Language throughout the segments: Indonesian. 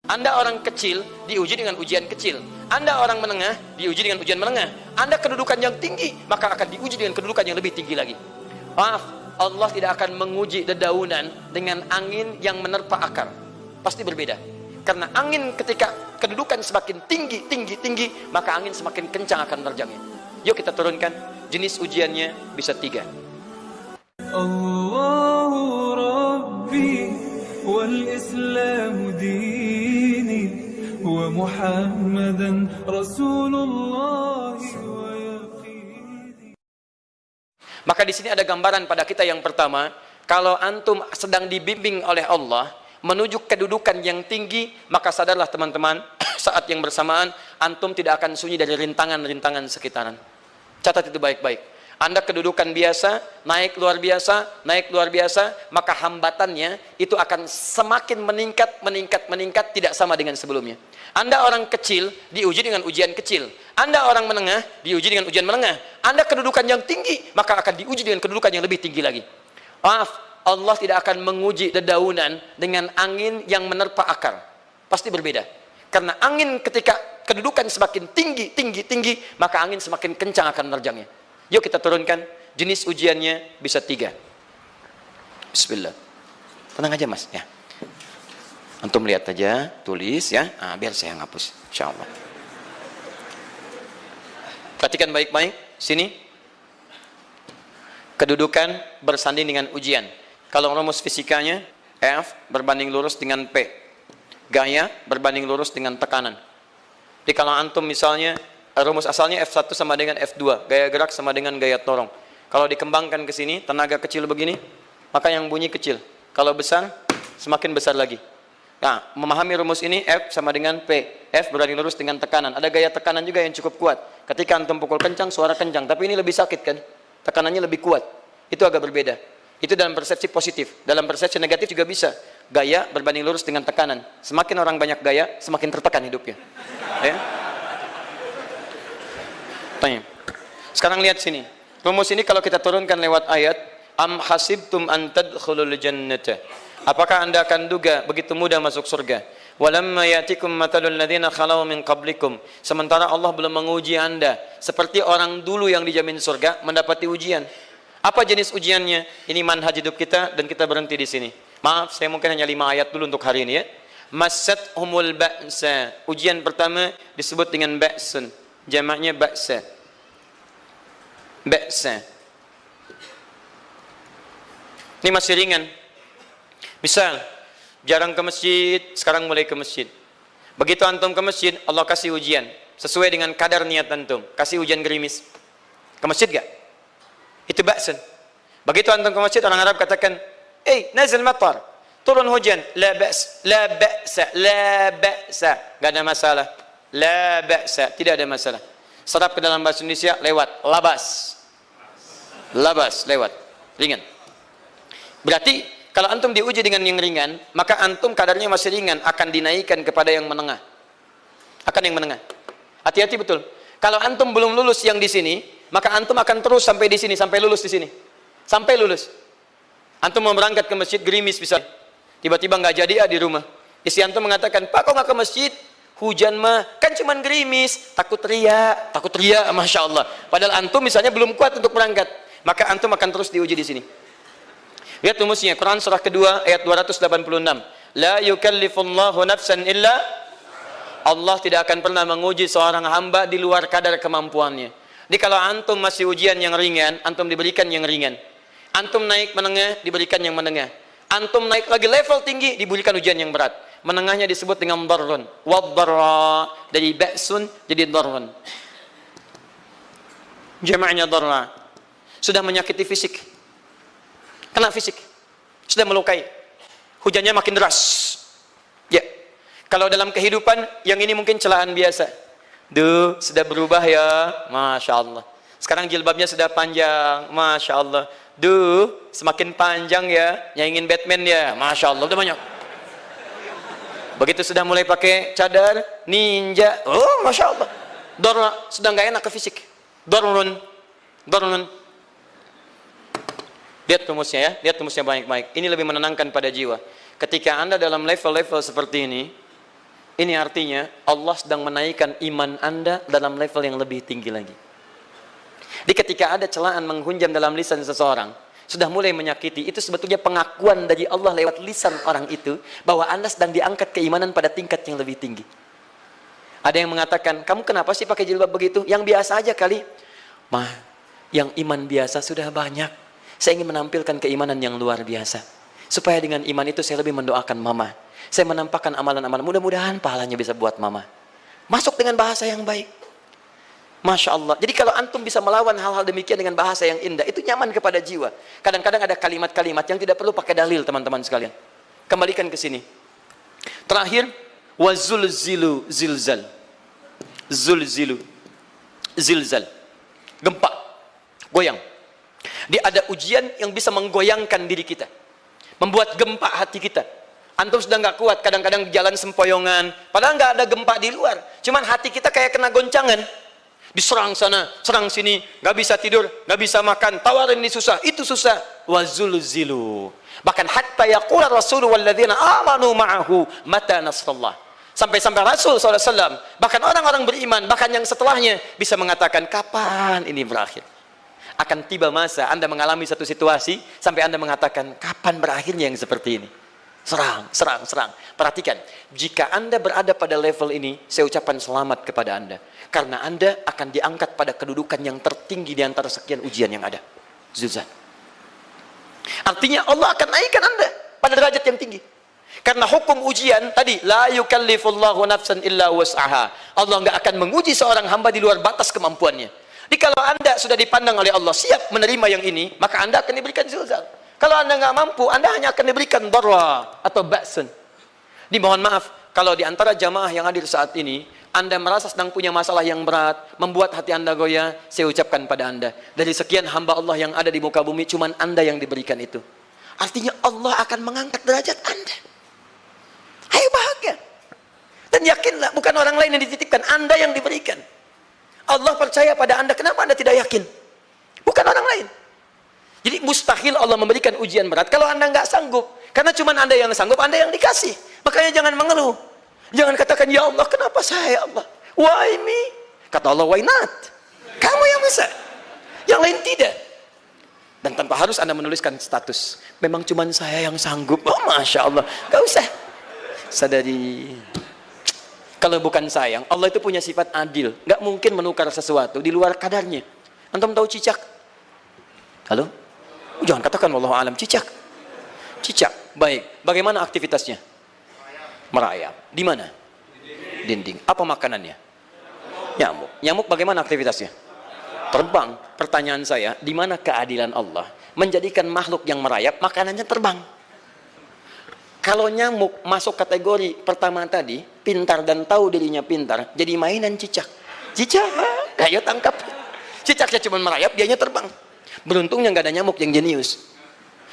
Anda orang kecil diuji dengan ujian kecil. Anda orang menengah diuji dengan ujian menengah. Anda kedudukan yang tinggi, maka akan diuji dengan kedudukan yang lebih tinggi lagi. Maaf, Allah tidak akan menguji dedaunan dengan angin yang menerpa akar. Pasti berbeda. Karena angin ketika kedudukan semakin tinggi, maka angin semakin kencang akan menerjangnya. Yuk kita turunkan. Jenis ujiannya bisa 3. Allahu Rabbi wal Islam dini wa Muhammadan Rasulullah wa yaqini. Maka di sini ada gambaran pada kita yang pertama, kalau antum sedang dibimbing oleh Allah menuju kedudukan yang tinggi, maka sadarlah teman-teman, saat yang bersamaan antum tidak akan sunyi dari rintangan-rintangan sekitaran. Catat itu baik-baik. Anda kedudukan biasa, naik luar biasa, maka hambatannya itu akan semakin meningkat, tidak sama dengan sebelumnya. Anda orang kecil diuji dengan ujian kecil. Anda orang menengah diuji dengan ujian menengah. Anda kedudukan yang tinggi, maka akan diuji dengan kedudukan yang lebih tinggi lagi. Maaf, Allah tidak akan menguji dedaunan dengan angin yang menerpa akar. Pasti berbeda. Karena angin ketika kedudukan semakin tinggi, maka angin semakin kencang akan menerjangnya. Yuk kita turunkan. Jenis ujiannya bisa 3. Bismillah. Tenang aja mas ya. Antum lihat aja, tulis ya. Biar saya ngapus, insyaallah. Perhatikan baik-baik. Sini. Kedudukan bersanding dengan ujian. Kalau rumus fisikanya, F berbanding lurus dengan P. Gaya berbanding lurus dengan tekanan. Jadi kalau antum misalnya rumus asalnya F1 sama dengan F2, gaya gerak sama dengan gaya dorong. Kalau dikembangkan ke sini, tenaga kecil begini, maka yang bunyi kecil. Kalau besar, semakin besar lagi. Nah, memahami rumus ini, F sama dengan P. F berbanding lurus dengan tekanan. Ada gaya tekanan juga yang cukup kuat. Ketika antum pukul kencang, suara kencang. Tapi ini lebih sakit kan? Tekanannya lebih kuat. Itu agak berbeda. Itu dalam persepsi positif. Dalam persepsi negatif juga bisa. Gaya berbanding lurus dengan tekanan. Semakin orang banyak gaya, semakin tertekan hidupnya. Ya? Tanya. Sekarang lihat sini. Rumus ini kalau kita turunkan lewat ayat, am hasibtum an tadkhulul jannata. Apakah Anda akan duga begitu mudah masuk surga? Walamma yatikum matalul ladzina khalau min qablikum. Sementara Allah belum menguji Anda seperti orang dulu yang dijamin surga mendapati ujian. Apa jenis ujiannya? Ini manhaj hidup kita dan kita berhenti di sini. Maaf, saya mungkin hanya 5 ayat dulu untuk hari ini ya. Massatuhumul ba'sa. Ujian pertama disebut dengan ba'sun. Jamaknya ba'sa. Ba'sa. Ini masih ringan. Misal, jarang ke masjid, sekarang mulai ke masjid. Begitu antum ke masjid, Allah kasih ujian. Sesuai dengan kadar niat antum. Kasih ujian gerimis. Ke masjid gak? Itu ba'sun. Begitu antum ke masjid, orang Arab katakan, nazil matar. Turun hujan. La ba'sa. La ba'sa. La ba'sa. Gak ada masalah. La ba'sa. Tidak ada masalah. Serap ke dalam bahasa Indonesia lewat labas. Labas lewat. Ringan. Berarti kalau antum diuji dengan yang ringan, maka antum kadarnya masih ringan, akan dinaikkan kepada yang menengah. Akan yang menengah. Hati-hati betul. Kalau antum belum lulus yang di sini, maka antum akan terus sampai di sini, sampai lulus di sini. Sampai lulus. Antum mau berangkat ke masjid gerimis bisa. Tiba-tiba nggak jadi di rumah. Istri antum mengatakan, "Pak, kok nggak ke masjid? Hujan mah kan cuman gerimis, takut teriak, masya Allah." Padahal antum misalnya belum kuat untuk berangkat, maka antum akan terus diuji di sini. Lihat rumusnya, Quran surah kedua ayat 286. La yukallifullahu nafsan illa. Allah tidak akan pernah menguji seorang hamba di luar kadar kemampuannya. Jadi kalau antum masih ujian yang ringan, antum diberikan yang ringan. Antum naik menengah, diberikan yang menengah. Antum naik lagi level tinggi, diberikan ujian yang berat. Menengahnya disebut dengan darrun. Waddarra. Dari ba'sun jadi darrun. Jamaknya darra. Sudah menyakiti fisik. Kena fisik. Sudah melukai. Hujannya makin deras. Ya. Kalau dalam kehidupan, yang ini mungkin celaan biasa. Duh, sudah berubah ya. Masya Allah. Sekarang jilbabnya sudah panjang. Masya Allah. Duh, semakin panjang ya. Yang ingin Batman ya. Masya Allah. Udah banyak. Begitu sudah mulai pakai cadar, ninja. Oh, Masya Allah. Darra. Sudah nggak enak ke fisik. Darrun. Darrun. Lihat rumusnya ya, lihat rumusnya baik-baik. Ini lebih menenangkan pada jiwa. Ketika Anda dalam level-level seperti ini artinya Allah sedang menaikkan iman Anda dalam level yang lebih tinggi lagi. Jadi ketika ada celaan menghunjam dalam lisan seseorang, sudah mulai menyakiti, itu sebetulnya pengakuan dari Allah lewat lisan orang itu, bahwa Anda sedang diangkat keimanan pada tingkat yang lebih tinggi. Ada yang mengatakan, kamu kenapa sih pakai jilbab begitu? Yang biasa aja kali. Mah, yang iman biasa sudah banyak. Saya ingin menampilkan keimanan yang luar biasa. Supaya dengan iman itu saya lebih mendoakan mama. Saya menampakkan amalan-amalan, mudah-mudahan pahalanya bisa buat mama. Masuk dengan bahasa yang baik. Masya Allah. Jadi kalau antum bisa melawan hal-hal demikian dengan bahasa yang indah, itu nyaman kepada jiwa. Kadang-kadang ada kalimat-kalimat yang tidak perlu pakai dalil, teman-teman sekalian. Kembalikan ke sini. Terakhir, wazulzilu zilzal. Zulzilu zilzal. Gempa, goyang. Dia ada ujian yang bisa menggoyangkan diri kita, membuat gempa hati kita. Antum sudah nggak kuat, kadang-kadang di jalan sempoyongan, padahal nggak ada gempa di luar, cuman hati kita kayak kena goncangan. Diserang sana, serang sini, nggak bisa tidur, nggak bisa makan, tawarin ini susah, itu susah. Wazulzilu. Bahkan hatta yaqula Rasulullah walladzina amanu ma'ahu mata nasrullah. Sampai-sampai Rasul SAW, bahkan orang-orang beriman, bahkan yang setelahnya bisa mengatakan, kapan ini berakhir? Akan tiba masa Anda mengalami satu situasi sampai Anda mengatakan, kapan berakhirnya yang seperti ini? Serang, serang, serang. Perhatikan, jika Anda berada pada level ini, saya ucapkan selamat kepada Anda. Karena Anda akan diangkat pada kedudukan yang tertinggi di antara sekian ujian yang ada. Zuzan. Artinya Allah akan naikkan Anda pada derajat yang tinggi. Karena hukum ujian tadi, la yukallifullahu nafsan illa wus'aha. Allah nggak akan menguji seorang hamba di luar batas kemampuannya. Jadi kalau Anda sudah dipandang oleh Allah siap menerima yang ini, maka Anda akan diberikan zilzal. Kalau Anda nggak mampu, Anda hanya akan diberikan darra atau ba'sun. Dimohon maaf, kalau di antara jamaah yang hadir saat ini, Anda merasa sedang punya masalah yang berat, membuat hati Anda goyah, saya ucapkan pada Anda, dari sekian hamba Allah yang ada di muka bumi, cuman Anda yang diberikan itu. Artinya Allah akan mengangkat derajat Anda. Ayo bahagia. Dan yakinlah, bukan orang lain yang dititipkan, Anda yang diberikan. Allah percaya pada Anda, kenapa Anda tidak yakin? Bukan orang lain. Jadi mustahil Allah memberikan ujian berat kalau Anda nggak sanggup. Karena cuma Anda yang sanggup, Anda yang dikasih. Makanya jangan mengeluh. Jangan katakan, ya Allah, kenapa saya, ya Allah? Why me? Kata Allah, why not? Kamu yang bisa. Yang lain tidak. Dan tanpa harus Anda menuliskan status. Memang cuma saya yang sanggup. Oh, Masya Allah. Gak usah. Sadari. Kalau bukan sayang, Allah itu punya sifat adil. Gak mungkin menukar sesuatu di luar kadarnya. Antum tahu cicak? Halo? Jangan katakan wallahu alam, cicak. Cicak, baik. Bagaimana aktivitasnya? Merayap. Di mana? Dinding. Apa makanannya? Nyamuk. Nyamuk bagaimana aktivitasnya? Terbang. Pertanyaan saya, di mana keadilan Allah menjadikan makhluk yang merayap makanannya terbang? Kalau nyamuk masuk kategori pertama tadi, pintar dan tahu dirinya pintar, jadi mainan cicak. Cicak, ayo tangkap. Cicaknya cuma merayap, dianya terbang. Beruntungnya nggak ada nyamuk yang jenius.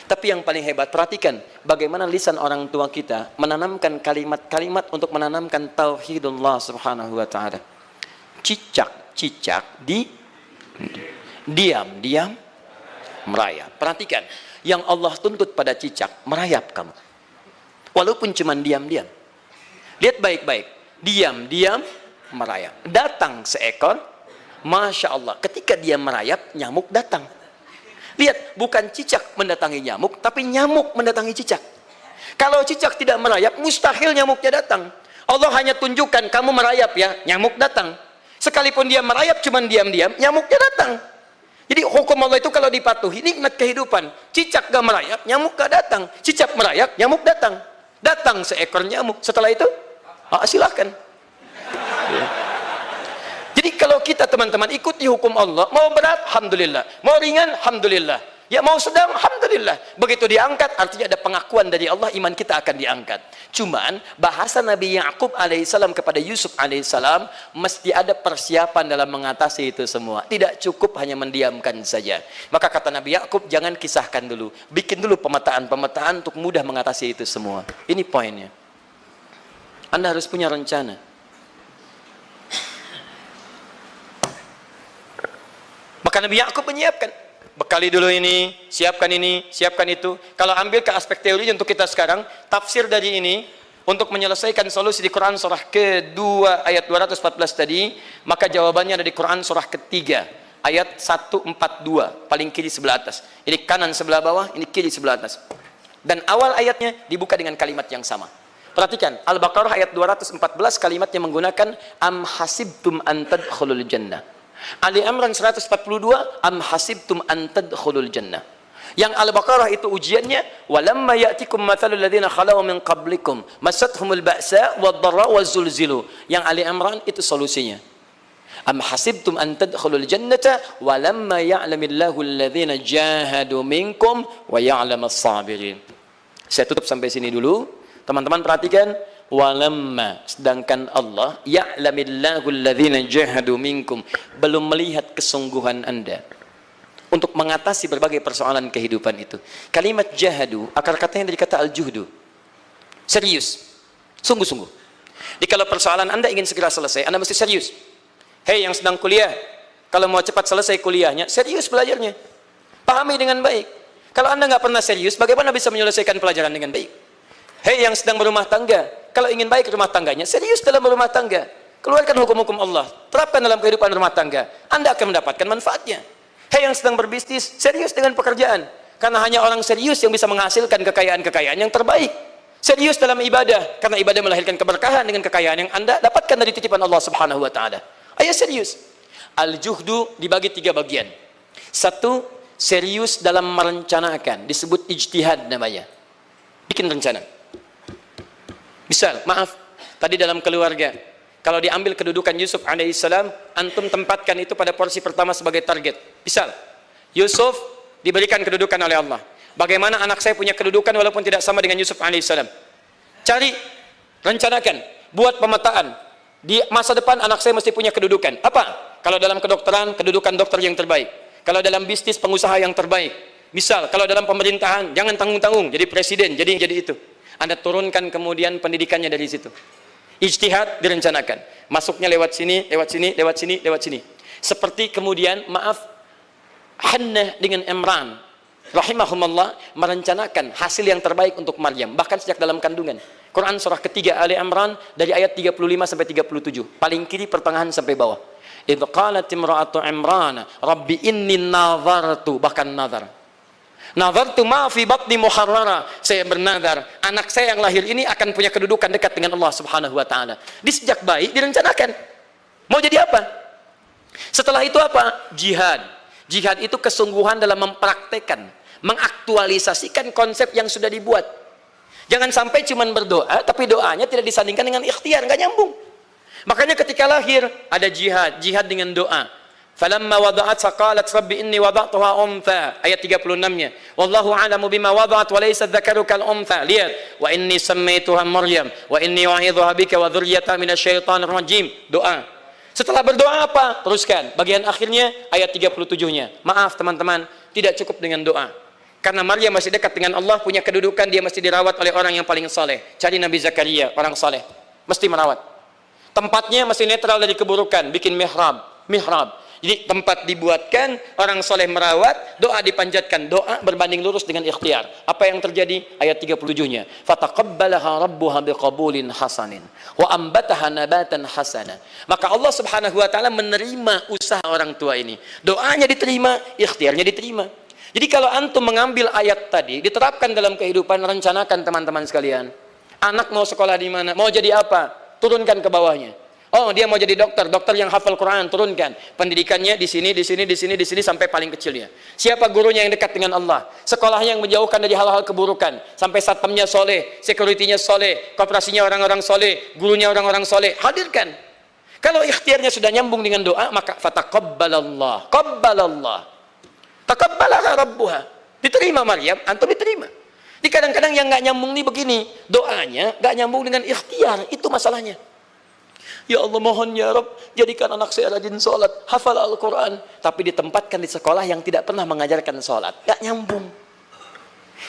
Tapi yang paling hebat, perhatikan bagaimana lisan orang tua kita menanamkan kalimat-kalimat untuk menanamkan tauhidullah subhanahu wa ta'ala. Cicak diam merayap. Perhatikan, yang Allah tuntut pada cicak, merayap kamu. Walaupun cuma diam-diam. Lihat baik-baik, diam-diam merayap. Datang seekor, Masya Allah, ketika dia merayap, nyamuk datang. Lihat, bukan cicak mendatangi nyamuk, tapi nyamuk mendatangi cicak. Kalau cicak tidak merayap, mustahil nyamuknya datang. Allah hanya tunjukkan, kamu merayap ya, nyamuk datang. Sekalipun dia merayap, cuman diam-diam, nyamuknya datang. Jadi hukum Allah itu kalau dipatuhi, nikmat kehidupan. Cicak gak merayap, nyamuk gak datang. Cicak merayap, nyamuk datang. Datang seekor nyamuk. Setelah itu, silakan. Jadi kalau kita teman-teman ikuti hukum Allah, mau berat, alhamdulillah. Mau ringan, alhamdulillah. Ya mau sedang, alhamdulillah. Begitu diangkat, artinya ada pengakuan dari Allah, iman kita akan diangkat. Cuman, bahasa Nabi Ya'qub alaihissalam kepada Yusuf alaihissalam, mesti ada persiapan dalam mengatasi itu semua. Tidak cukup hanya mendiamkan saja. Maka kata Nabi Ya'qub, jangan kisahkan dulu. Bikin dulu pemetaan-pemetaan untuk mudah mengatasi itu semua. Ini poinnya. Anda harus punya rencana. Maka Nabi Ya'qub menyiapkan. bekali dulu ini, siapkan itu. Kalau ambil ke aspek teori untuk kita sekarang, tafsir dari ini untuk menyelesaikan solusi di Quran surah kedua ayat 214 tadi, maka jawabannya ada di Quran surah ketiga ayat 142, paling kiri sebelah atas. Ini kanan sebelah bawah, ini kiri sebelah atas. Dan awal ayatnya dibuka dengan kalimat yang sama. Perhatikan, Al-Baqarah ayat 214 kalimatnya menggunakan am hasibtum an tadkhulul jannah. Ali Imran 142 am hasibtum an tadkhulul jannah. Yang Al-Baqarah itu ujiannya walamma ya'tikum mathalul ladzina khalau min qablikum masathumul ba'sa wad-dharra waz-zulzilu. Yang Ali Imran itu solusinya. Am hasibtum an tadkhulul jannata walamma ya'lamillahu alladzina jahadu minkum wa ya'lamas sabirin. Saya tutup sampai sini dulu. Teman-teman perhatikan, walamma, sedangkan Allah ya'lamillahu alladzina jahadu minkum, belum melihat kesungguhan Anda untuk mengatasi berbagai persoalan kehidupan itu. Kalimat jahadu akar katanya dari kata al-juhdu, serius, sungguh-sungguh. Jadi kalau persoalan Anda ingin segera selesai, Anda mesti serius. Hei yang sedang kuliah, kalau mau cepat selesai kuliahnya, serius belajarnya, pahami dengan baik. Kalau Anda nggak pernah serius, bagaimana bisa menyelesaikan pelajaran dengan baik? Hei yang sedang berumah tangga, kalau ingin baik rumah tangganya, serius dalam berumah tangga. Keluarkan hukum-hukum Allah, terapkan dalam kehidupan rumah tangga. Anda akan mendapatkan manfaatnya. Hei yang sedang berbisnis, serius dengan pekerjaan. Karena hanya orang serius yang bisa menghasilkan kekayaan-kekayaan yang terbaik. Serius dalam ibadah, karena ibadah melahirkan keberkahan dengan kekayaan yang Anda dapatkan dari titipan Allah Subhanahu wa taala. Ayo serius. Al-juhdu dibagi 3 bagian. 1, serius dalam merencanakan, disebut ijtihad namanya. Bikin rencana. Misal, maaf, tadi dalam keluarga, kalau diambil kedudukan Yusuf alaihissalam, antum tempatkan itu pada porsi pertama sebagai target. Misal, Yusuf diberikan kedudukan oleh Allah. Bagaimana anak saya punya kedudukan walaupun tidak sama dengan Yusuf alaihissalam? Cari, rencanakan, buat pemetaan. Di masa depan anak saya mesti punya kedudukan. Apa? Kalau dalam kedokteran, kedudukan dokter yang terbaik. Kalau dalam bisnis, pengusaha yang terbaik. Misal, kalau dalam pemerintahan, jangan tanggung-tanggung, jadi presiden, jadi itu. Anda turunkan kemudian pendidikannya dari situ. Ijtihad direncanakan. Masuknya lewat sini, lewat sini, lewat sini, lewat sini. Seperti kemudian, maaf, Hannah dengan Imran, rahimahumullah, merencanakan hasil yang terbaik untuk Maryam. Bahkan sejak dalam kandungan. Quran surah ketiga Ali Imran dari ayat 35 sampai 37. Paling kiri pertengahan sampai bawah. Idh qalat imra'atu Imran, Rabbi inni nazartu, bahkan nazar. Nazartu ma fi batni muharrara, saya bernazar anak saya yang lahir ini akan punya kedudukan dekat dengan Allah Subhanahu wa taala. Di sejak bayi direncanakan. Mau jadi apa? Setelah itu apa? Jihad. Jihad itu kesungguhan dalam mempraktekkan, mengaktualisasikan konsep yang sudah dibuat. Jangan sampai cuma berdoa tapi doanya tidak disandingkan dengan ikhtiar, enggak nyambung. Makanya ketika lahir ada jihad, jihad dengan doa. Falamma wada'at saqalat rabbi inni wada'tuha untha, ayat 36-nya. Wallahu a'lamu bima wada'at wa laysa dzakaru kal untha. Lihat, wa inni sammaituha Maryam wa inni wa'idhuha bika wa dzurriyyataha minasyaitonir rajim. Doa. Setelah berdoa apa? Teruskan. Bagian akhirnya ayat 37-nya. Maaf teman-teman, tidak cukup dengan doa. Karena Maryam masih dekat dengan Allah, punya kedudukan, dia mesti dirawat oleh orang yang paling saleh. Cari Nabi Zakaria, orang saleh. Mesti merawat. Tempatnya mesti netral dari keburukan, bikin mihrab. Jadi tempat dibuatkan, orang soleh merawat, doa dipanjatkan, doa berbanding lurus dengan ikhtiar. Apa yang terjadi? Ayat 37-nya. Fataqabbalaha rabbuha biqabulin hasanin wa ambataha nabatan hasana. Maka Allah Subhanahu wa taala menerima usaha orang tua ini. Doanya diterima, ikhtiarnya diterima. Jadi kalau antum mengambil ayat tadi, diterapkan dalam kehidupan, rencanakan teman-teman sekalian. Anak mau sekolah di mana? Mau jadi apa? Turunkan ke bawahnya. Oh, dia mau jadi dokter, dokter yang hafal Quran, turunkan. Pendidikannya di sini sampai paling kecilnya. Siapa gurunya yang dekat dengan Allah? Sekolahnya yang menjauhkan dari hal-hal keburukan. Sampai satpamnya soleh, security-nya soleh, koperasinya orang-orang soleh, gurunya orang-orang soleh. Hadirkan. Kalau ikhtiarnya sudah nyambung dengan doa, maka fataqabbalallah. Qabbalallah. Taqabbalaha rabbuha. Diterima Maryam, antum diterima. Di kadang-kadang yang nggak nyambung nih begini, doanya nggak nyambung dengan ikhtiar, itu masalahnya. Ya Allah mohon ya Rabb, jadikan anak saya rajin sholat, hafal Al-Quran, tapi ditempatkan di sekolah yang tidak pernah mengajarkan sholat, gak nyambung.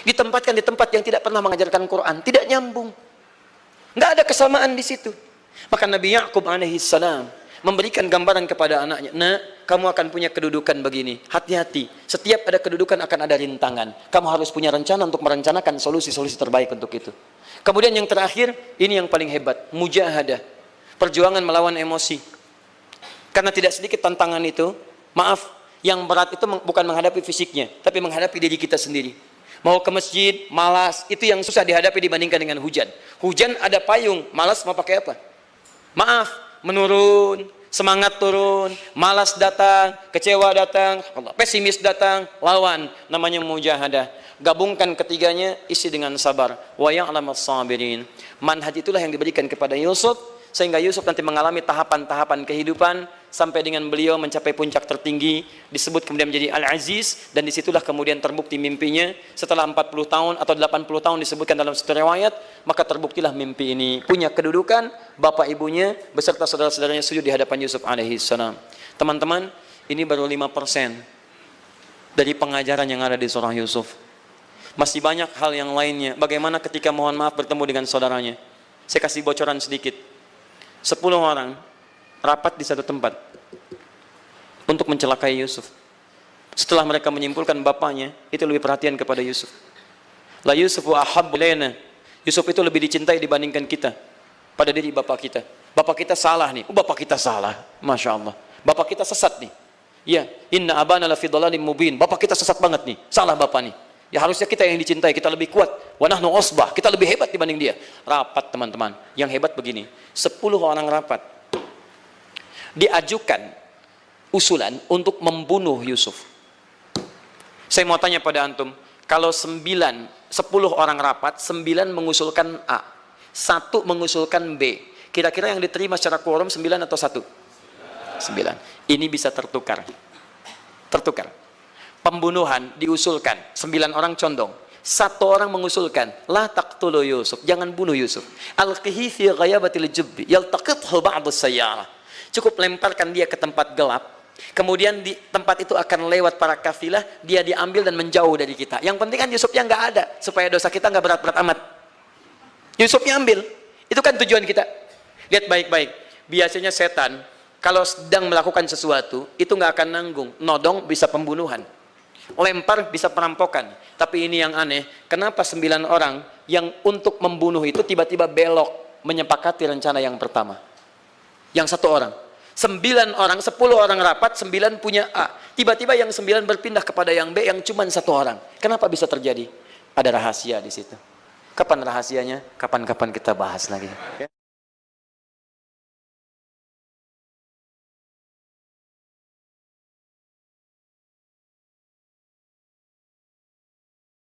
Ditempatkan di tempat yang tidak pernah mengajarkan Quran, tidak nyambung. Gak ada kesamaan di situ. Maka Nabi Ya'qub alaihissalam memberikan gambaran kepada anaknya, nak, kamu akan punya kedudukan begini. Hati-hati, setiap ada kedudukan akan ada rintangan. Kamu harus punya rencana untuk merencanakan solusi-solusi terbaik untuk itu. Kemudian yang terakhir, ini yang paling hebat, mujahadah. Perjuangan melawan emosi. Karena tidak sedikit tantangan itu, maaf, yang berat itu bukan menghadapi fisiknya, tapi menghadapi diri kita sendiri. Mau ke masjid, malas, itu yang susah dihadapi dibandingkan dengan hujan. Hujan ada payung, malas mau pakai apa? Maaf, menurun, semangat turun, malas datang, kecewa datang, pesimis datang, lawan, namanya mujahadah. Gabungkan ketiganya, isi dengan sabar. Wa ya'lamas sabirin. Manhaj itulah yang diberikan kepada Yusuf, sehingga Yusuf nanti mengalami tahapan-tahapan kehidupan sampai dengan beliau mencapai puncak tertinggi, disebut kemudian menjadi Al-Aziz, dan disitulah kemudian terbukti mimpinya setelah 40 tahun atau 80 tahun disebutkan dalam satu riwayat, maka terbuktilah mimpi ini punya kedudukan, bapak ibunya beserta saudara-saudaranya sujud di hadapan Yusuf alaihi salam. Teman-teman, ini baru 5% dari pengajaran yang ada di surah Yusuf. Masih banyak hal yang lainnya. Bagaimana ketika mohon maaf bertemu dengan saudaranya? Saya kasih bocoran sedikit. 10 orang rapat di satu tempat untuk mencelakai Yusuf. Setelah mereka menyimpulkan bapaknya itu lebih perhatian kepada Yusuf. La Yusufu ahabbu ilaina. Yusuf itu lebih dicintai dibandingkan kita pada diri bapak kita. Bapak kita salah nih. Bapak kita salah. Masya Allah. Bapak kita sesat nih. Ya, inna abana lafi dhalalim mubin. Bapak kita sesat banget nih. Salah bapak nih. Ya harusnya kita yang dicintai, kita lebih kuat. Wa nahnu usbah, kita lebih hebat dibanding dia. Rapat teman-teman. Yang hebat begini, 10 orang rapat. Diajukan usulan untuk membunuh Yusuf. Saya mau tanya pada antum, kalau 10 orang rapat, 9 mengusulkan A, 1 mengusulkan B. Kira-kira yang diterima secara quorum 9 atau 1? 9. Ini bisa tertukar. Tertukar. Pembunuhan diusulkan, 9 orang condong, 1 orang mengusulkan, la taqtulu Yusuf, jangan bunuh Yusuf. Alqihi fi ghayabatil jubbi yaltaqithu ba'd as-sayyarah. Cukup lemparkan dia ke tempat gelap. Kemudian di tempat itu akan lewat para kafilah, dia diambil dan menjauh dari kita. Yang penting kan Yusufnya nggak ada, supaya dosa kita nggak berat-berat amat. Yusufnya ambil, itu kan tujuan kita. Lihat baik-baik. Biasanya setan kalau sedang melakukan sesuatu itu nggak akan nanggung, nodong bisa pembunuhan. Lempar bisa perampokan. Tapi ini yang aneh, kenapa 9 orang yang untuk membunuh itu tiba-tiba belok menyepakati rencana yang pertama? Yang 1 orang. 9 orang, 10 orang rapat, 9 punya A. Tiba-tiba yang 9 berpindah kepada yang B yang cuma 1 orang. Kenapa bisa terjadi? Ada rahasia di situ. Kapan rahasianya? Kapan-kapan kita bahas lagi.